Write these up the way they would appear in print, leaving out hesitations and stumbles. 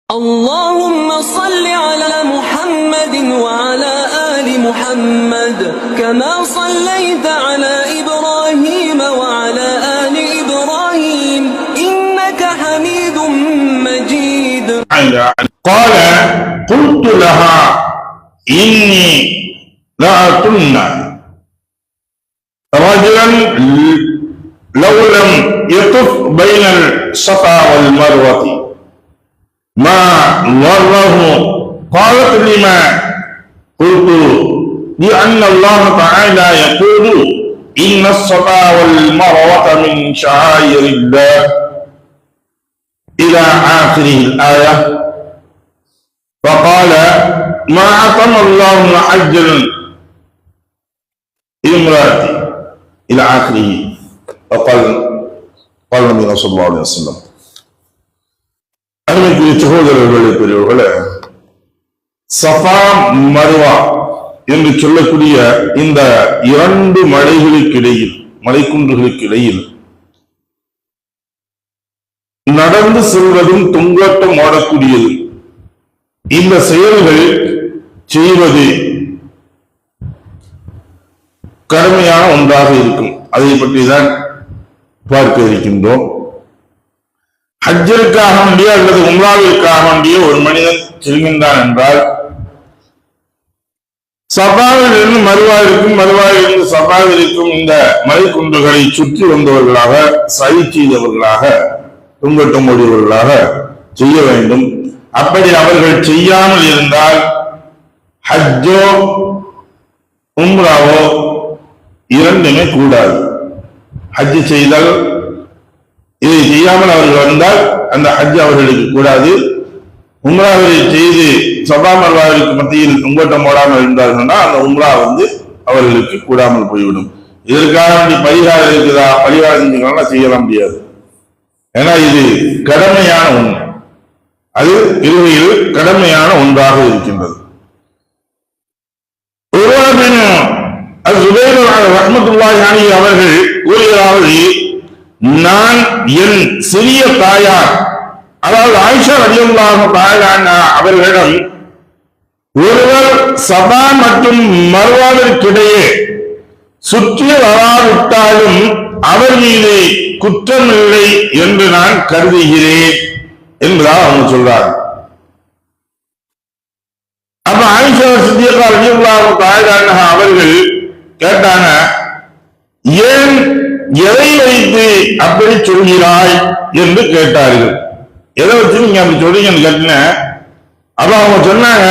اللهم صل على محمد وعلى آل محمد كما صليت على إبراهيم وعلى آل إبراهيم إنك حميد مجيد. قال قلت لها إني لأظن رجلا لو لم يطف بين الصفا والمروة ما ضره. قالت لما؟ قلت لأن الله تعالى يقول إن الصفا والمروة من شعائر الله إلى آخر الآية. فقال ما أتم الله حجا امرأتي إلى آخره. وقال النبي صلى الله عليه وسلم. அருமைக்குரிய சகோதரர்களே, பெரியவர்களே, Safa Marwa என்று சொல்லக்கூடிய இந்த இரண்டு மலைக்குன்றுகளுக்கு இடையில் நடந்து செல்வதும் தொங்கோட்டம் ஓடக்கூடியது. இந்த செயல்கள் செய்வது கடுமையான ஒன்றாக இருக்கும். அதை பற்றி தான் பார்க்க இருக்கின்றோம். ஹஜ்ஜிற்காக வேண்டிய அல்லது உம்ராவிற்காக வேண்டிய ஒரு மனிதன் செல்கின்றான் என்றால் சஃபாவிலிருந்து மருவாவிற்கும் மருவாவிலிருந்து சஃபாவிற்கும் இந்த மலைக்குன்றுகளை சுற்றி வந்தவர்களாக, சரி செய்தவர்களாக, துங்கட்டம் ஓடியவர்களாக செய்ய வேண்டும். அப்படி அவர்கள் செய்யாமல் இருந்தால் ஹஜ்ஜோ உம்ராவோ இரண்டுமே கூடாது. ஹஜ் செய்தல் இதை செய்யாமல் அவர்கள் வந்தால் அந்த ஹஜ் அவர்களுக்கு கூடாது. உம்ராவை செய்து சஃபா மர்வாவிற்கு மத்தியில் துங்கோட்டம் போடாமல் இருந்தார்கள்னா அந்த உம்ரா அவர்களுக்கு கூடாமல் போய்விடும். இதற்காக வேண்டி பரிகாரம் இருக்குதா, பரிகாரம் செஞ்சுக்கலாம் செய்யலாம் முடியாது. ஏன்னா இது கடமையான ஒன்று, அது இறுதியில் கடமையான ஒன்றாக இருக்கின்றது. அவர்கள் கூறுகிறார்கள், நான் என் சிறிய தாயார் அதாவது ஆயிஷா ரலியல்லாஹு தஆலா அவர்களிடம் ஒருவர் சஃபா மற்றும் மர்வாவிற்கிடையே சுற்றி வராவிட்டாலும் அவர் மீது குற்றமில்லை என்று நான் கருதுகிறேன் என்பதாக அவங்க சொல்றாங்க. அப்ப ஆயிஷா சித்திகா ரலியல்லாஹு தஆலா அவர்கள் கேட்டாங்க, ஏன் எதை வைத்து அப்படி சொல்கிறாய் என்று கேட்டார்கள். எதை வச்சு நீங்க அப்படி சொல்றீங்கன்னு கேட்டீங்க. அப்ப அவங்க சொன்னாங்க,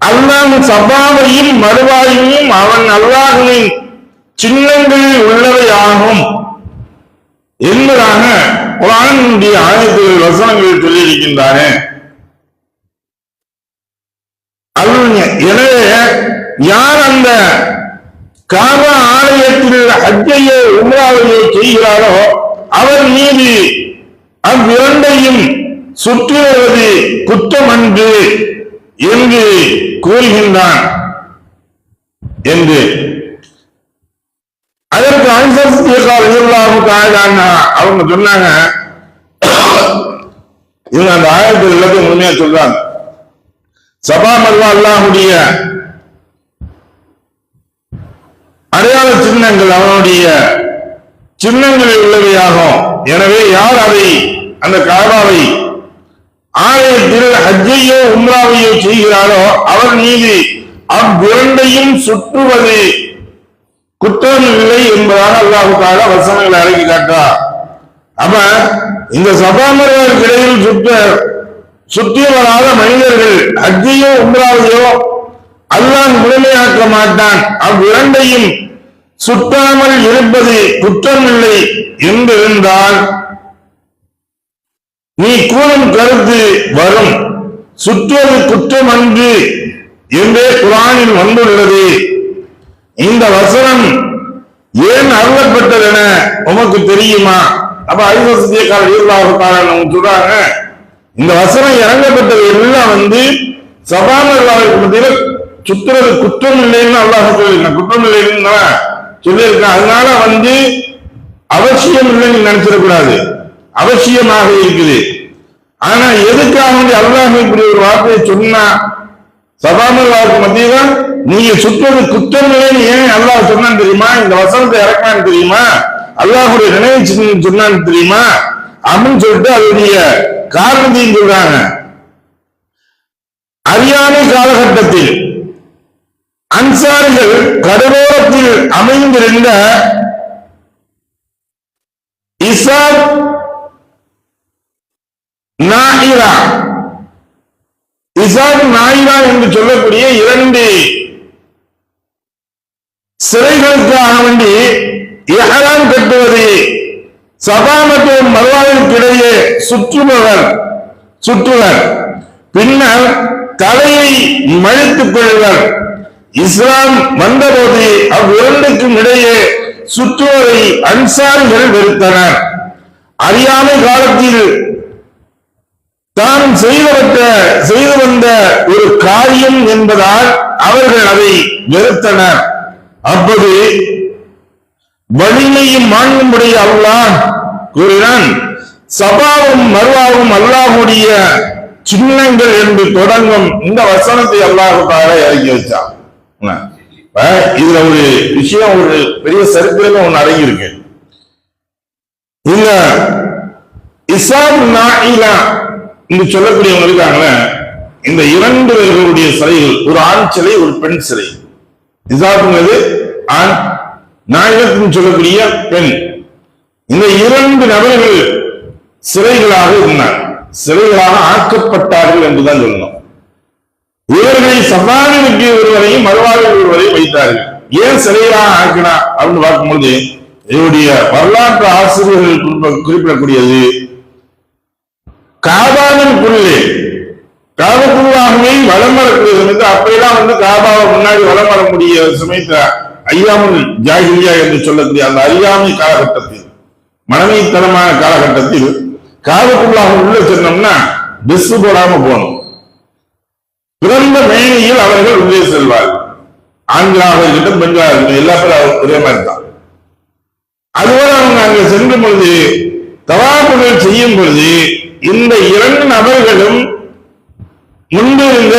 அல்லாஹ் சஃபாவையும் மர்வாவையும் அவன் அல்லாஹ்வின் சின்னங்களில் உள்ளவை ஆகும் என்பதாக குர்ஆனுடைய ஆயத்துகள் வசனங்களில் சொல்லி இருக்கின்றானே. எனவே யார் அந்த காபா ஆலயத்தில் ஹஜ்ஜையோ உம்ராவையோ செய்கிறாரோ அவர் மீது அவ்விரண்டையும் சுற்றி வருவது குற்றம் அன்று என்று கூறுகின்றான் என்று. அதற்கு அவங்க சொன்னாங்க, இவங்க அந்த ஆயத்தில் எல்லாத்தையும் முழுமையா சொல்றாங்க. சஃபா மர்வா அல்லாஹ்வுடைய அடையாள சின்னங்கள் அவனுடைய சின்னங்களில் உள்ளவையாகும். எனவே யார் அதை அந்த காபாவை ஆலயத்தில் ஹஜ்ஜையோ உம்ராவையோ செய்கிறாரோ அவர் மீது அவ்விரண்டையும் சுற்றுவது குற்றம் இல்லை என்பதாக அல்லாஹ் தஆலா வசனங்களை அடக்கி காட்டார். அப்ப இந்த சஃபா மர்வாவிற்கு இடையில் சுற்றி வராத மனிதர்கள் ஹஜ்ஜையோ உம்ராவையோ அல்லாஹ் முழுமையாக்க மாட்டான். அவ்விரண்டையும் சுற்றாமல் இருப்பது குற்றமில்லை என்றிருந்தால் நீ கூறும் கருத்து வரும். சுற்றுவது குற்றம் அன்று என்றே குர்ஆனில் வந்துள்ளது. இந்த வசனம் ஏன் அருளப்பட்டதென உமக்கு தெரியுமா? அப்ப ஆயிஷா சித்திகா ரலியல்லாஹு தஆலா சொல்றாங்க, இந்த வசனம் இறங்கப்பட்டது எல்லாம் சஃபா மர்வாவிற்கு மத்தியில் சுற்றுறது குற்றம் இல்லைன்னு அல்லாஹ் சொல்லியிருக்கான். குற்றம் இல்லைன்னு சொல்லியிருக்கான். அதனால அவசியம் இல்லைன்னு நினைச்சிடக்கூடாது, அவசியமாக இருக்குது. ஆனா எதுக்காக வேண்டி அல்லாஹ் இப்படி ஒரு வார்த்தையை சொன்னா சபாமல்லாவுக்கு மத்தியில நீங்க சுற்றது குற்றம் இல்லைன்னு ஏன் அல்லாஹ் சொன்னான்னு தெரியுமா? இந்த வசனத்தை இறக்கான்னு தெரியுமா? அல்லாஹுடைய நினைவு சொன்னான்னு தெரியுமா அப்படின்னு சொல்லிட்டு அதனுடைய காரணத்தையும் சொல்றாங்க. அறியாமை காலகட்டத்தில் அன்சாரிகள் கடலோரத்தில் அமைந்திருந்த இசாப் நாயிரா என்று சொல்லக்கூடிய 2 சிறைகளுக்காக வேண்டி இஹ்ராம் கட்டுவது, சபா மற்றும் மர்வாவிற்கிடையே சுற்றுவர், பின்னர் தலையை மழித்துக் கொள்வர். இஸ்லாம் வந்தபோது அவ்விரண்டுக்கும் இடையே சுற்றுவதை அன்சாரிகள் வெறுத்தனர். அறியாமை காலத்தில் தான் செய்து வந்த ஒரு காரியம் என்பதால் அவர்கள் அதை வெறுத்தனர். அப்போது வலிமையும் மாண்புடைய அல்லாஹ் கூறினான், சபாவும் மர்வாவும் அல்லாஹுடைய சின்னங்கள் என்று தொடங்கும் இந்த வசனத்தை அல்லாஹ் தஆலா இறக்கி வச்சான். இதுல ஒரு விஷயம், ஒரு பெரிய சரித்திரம் ஒண்ணு அடங்கியிருக்கு. இந்த இசாப் நாயிலா என்று சொல்லக்கூடியவங்க இருக்காங்களே, இந்த 2 பேர்களுடைய சிலைகள், ஒரு ஆண் சிலை ஒரு பெண் சிலை. இசாப்ங்கிறது ஆண், நாயிலத்துன்னு சொல்லக்கூடிய பெண். இந்த 2 நபர்கள் சிலைகளாக இருந்தார், சிலைகளாக ஆக்கப்பட்டார்கள் என்றுதான் சொல்லணும். இவர்களை சபாவிற்கு ஒருவரையும் மறுவாவில் ஒருவரையும் வைத்தார்கள். ஏன் சிலைகளாக ஆக்கினா அப்படின்னு பார்க்கும்போது இவருடைய வரலாற்று ஆசிரியர்கள் குறிப்பிடக்கூடியது, காபாவிற்குள்ளே காபத்துல்லாஹ்வை வலம் வரக்கூடிய சமயத்தில், அப்படியெல்லாம் காபாவை முன்னாடி வலம் வரக்கூடிய சமயத்துல ஐயாமுல் ஜாஹிலியா என்று சொல்லக்கூடிய அந்த அறியாமை காலகட்டத்தில், மனமைத்தனமான காலகட்டத்தில் காபத்துல்லாஹ் உள்ள சென்னோம்னா டிஸ் போடாம போகணும். பிறந்த மேனியில் அவர்கள் உள்ளே செல்வார்கள். ஆண்களாக இருக்கட்டும் பெண்களாக இருக்கட்டும், எல்லா பேரும் ஒரே மாதிரி தான். அதுபோல அவங்க அங்க சென்ற பொழுது தவாப்புகள் செய்யும் பொழுது இந்த 2 நபர்களும் முன்பு இருந்த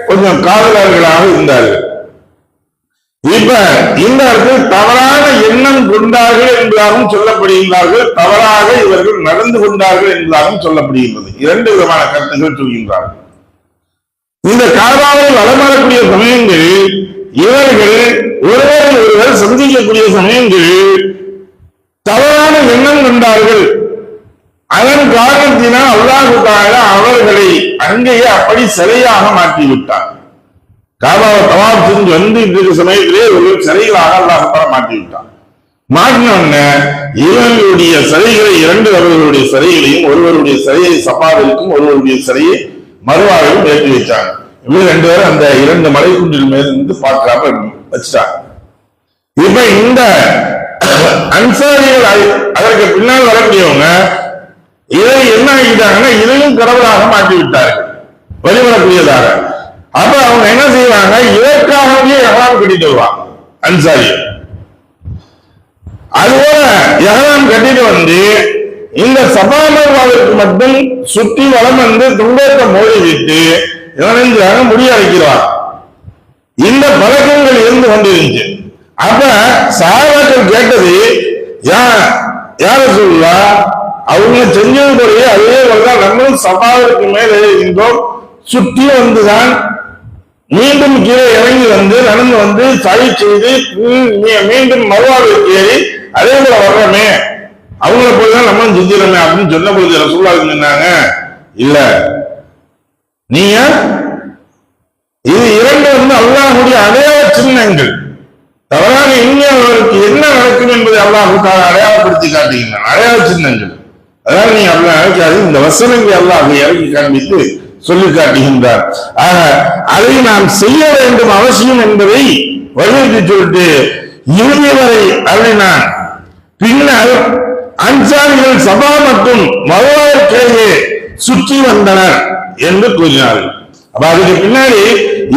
கொஞ்சம் காதலர்களாக இருந்தார்கள். இப்ப இந்த இடத்தில் தவறான எண்ணம் கொண்டார்கள் என்பதாகவும் சொல்லப்படுகின்றார்கள், தவறாக இவர்கள் நடந்து கொண்டார்கள் என்பதாகவும் சொல்லப்படுகின்றது. 2 விதமான கருத்துக்கள் சொல்கின்றார்கள். இந்த காபாவை வலம் வரக்கூடிய சமயங்களில் இவர்கள் ஒருவர் சந்திக்கக்கூடிய சமயங்களில் தவறான எண்ணம் கொண்டார்கள். அதன் காரணத்தினால் அல்லாஹ் தஆலா அவர்களை அங்கேயே அப்படி சிலையாக மாற்றிவிட்டார். காபாவை தவாப் செஞ்சு வந்து இருக்கிற சமயத்திலே ஒரு சிலைகளாக அல்லாஹ் தஆலா மாற்றிவிட்டார். மாற்றின இவர்களுடைய சிலைகளை, 2 நபர்களுடைய சிலைகளையும், ஒருவருடைய சிலையை சபாவிற்கும் ஒருவருடைய சிலையை மறுவாவிலும் ஏற்றி வச்சாங்க. இவங்க 2 பேரும் அந்த 2 மலைக்குன்றின் மேல் இருந்து பார்க்காம வச்சுட்டாங்க. இப்ப இந்த அன்சாரிகள் அதற்கு பின்னால் வரக்கூடியவங்க இதை என்ன ஆகிட்டாங்கன்னா இதையும் கடவுளாக மாற்றி விட்டார்கள், வழிபடக்கூடியதாக. அப்ப அவங்க என்ன செய்வாங்க, இதற்காகவே எஹ்ராம் கட்டிட்டு வருவாங்க அன்சாரிகள். அதுபோல எஹ்ராம் கட்டிட்டு வந்து இந்த சபா மர்வாவிற்கு மட்டும் சுற்றி வலம் வந்து துண்டத்தை மோதி விட்டு இவனைஞ்சாக முடியடைக்கிறார். இந்த பழக்கங்கள் இருந்து கொண்டிருந்துச்சு. அப்ப சஹாபாக்கள் கேட்டது, யார சொல்லா அவங்க செஞ்சது போலயே அதே போலதான் நம்மளும் சபாவிற்கு மேலே இருந்தோம், சுற்றி வந்துதான் மீண்டும் கீழே இறங்கி வந்து நடந்து வந்து சரி செய்து மீண்டும் மறுவாவிற்கு ஏறி அதே போல வர்றோமே, அவங்கள போய்தான் நம்மளும் செஞ்சிடமே அப்படின்னு சொன்ன பொழுது ரசூலுல்லாஹ் சொன்னாங்க, இல்ல நீங்க இது 2 அல்லாஹ்வுடைய அடையாள சின்னங்கள். தவறான எண்ணங்களுக்கு என்ன நடக்கும் என்பதை அல்லாஹ் தஆலா அடையாளப்படுத்தி காட்டுகின்றான், அடையாள சின்னங்கள். அதாவது நீங்க அல்லாஹ் நினைக்காது, இந்த வசனங்களை அல்லாஹ் இறக்கி காண்பித்து சொல்லி காட்டுகின்றார். ஆக அதை நாம் செய்ய வேண்டும் அவசியம் என்பதை வலியுறுத்தி சொல்லிட்டு இறுதி வரை அருளினான். பின்னர் அன்சாரிகள் சபா மற்றும் மர்வாவிற்கிடையே சுற்றி வந்தனர் என்று கூறினார்கள். அப்ப அதுக்கு பின்னாடி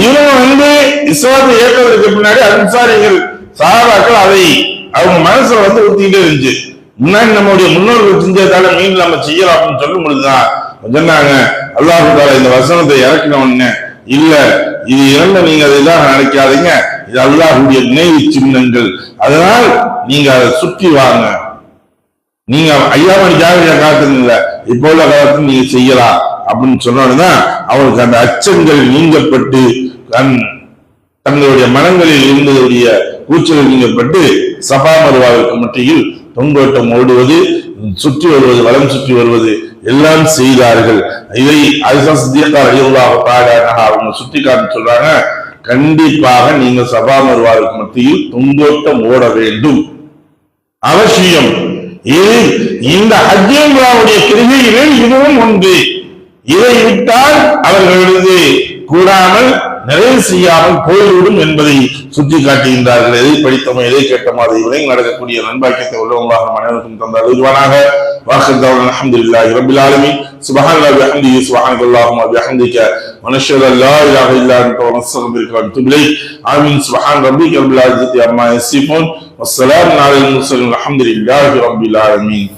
இவங்க இஸ்லாத்தை ஏற்றதற்கு பின்னாடி அன்சாரிகள் சஹாபாக்கள் அதை அவங்க மனசுல ஊத்திக்கிட்டே இருந்துச்சு. முன்னாடி நம்முடைய முன்னோர்கள் செஞ்சதால மீண்டும் நம்ம செய்யலாம் அப்படின்னு சொல்லும் பொழுதுதான் சொன்னாங்க, அல்லாஹ் தஆலா இந்த வசனத்தை இறக்கின உடனே, இல்ல இது இரண்டு நீங்க அதைதான் நினைக்காதீங்க, இது அல்லாஹ்வுடைய நினைவு சின்னங்கள், அதனால் நீங்க அதை சுற்றி வாங்க, நீங்க 5 மணிக்காக காலத்துல இல்ல, இப்போ உள்ள காலத்துல நீங்க செய்யலாம் அப்படின்னு சொன்னோம்னா அவருக்கு அந்த அச்சங்கள் நீங்கப்பட்டு தங்களுடைய மனங்களில் இருந்ததுடைய கூச்சல் நீங்கப்பட்டு சஃபா மர்வாவிற்கு மத்தியில் தொங்கோட்டம் ஓடுவது, சுற்றி வருவது, வலம் சுற்றி வருவது எல்லாம் செய்தார்கள். இதை ஆயிஷா சித்திகா ரலியல்லாஹு தஆலா அன்ஹா அவங்க சுட்டி காட்டி சொல்றாங்க, கண்டிப்பாக நீங்க சஃபா மர்வாவிற்கு மத்தியில் தொங்கோட்டம் ஓட வேண்டும், அவசியம். இது இந்த ஹஜ் உம்ராவுடைய கிருபையிலே இதுவும் ஒன்று. இதை விட்டால் அவர்களது கூடாமல் நிறைவு செய்யாமல் போய்விடும் என்பதை சுட்டி காட்டுகின்றார்கள். எதை படித்தோமோ எதை கேட்டோமோ அதை உலகில் நடக்கக்கூடிய நண்பாக்கியத்தை உள்ளவங்களாக அனைவருக்கும் தந்த அல்வானாக. வாஹிர் தஅவானா அல்ஹம்துலில்லாஹி ரப்பில் ஆலமீன். சுப்ஹானல்லாஹி வ பிஹம்திஹி சுப்ஹானல்லாஹி வ பிஹம்திஹி வ நஷ்ஹது அன் லா இலாஹா இல்லா அன்த வ நஸ்தக்பிருக வ நதுபு இலைக். ஆமீன். சுப்ஹான ரப்பிக ரப்பில் இஸ்ஸத்தி அம்மா யசிஃபூன் வஸ்ஸலாமு அலல் முர்ஸலீன் வல்ஹம்துலில்லாஹி ரப்பில் ஆலமீன்.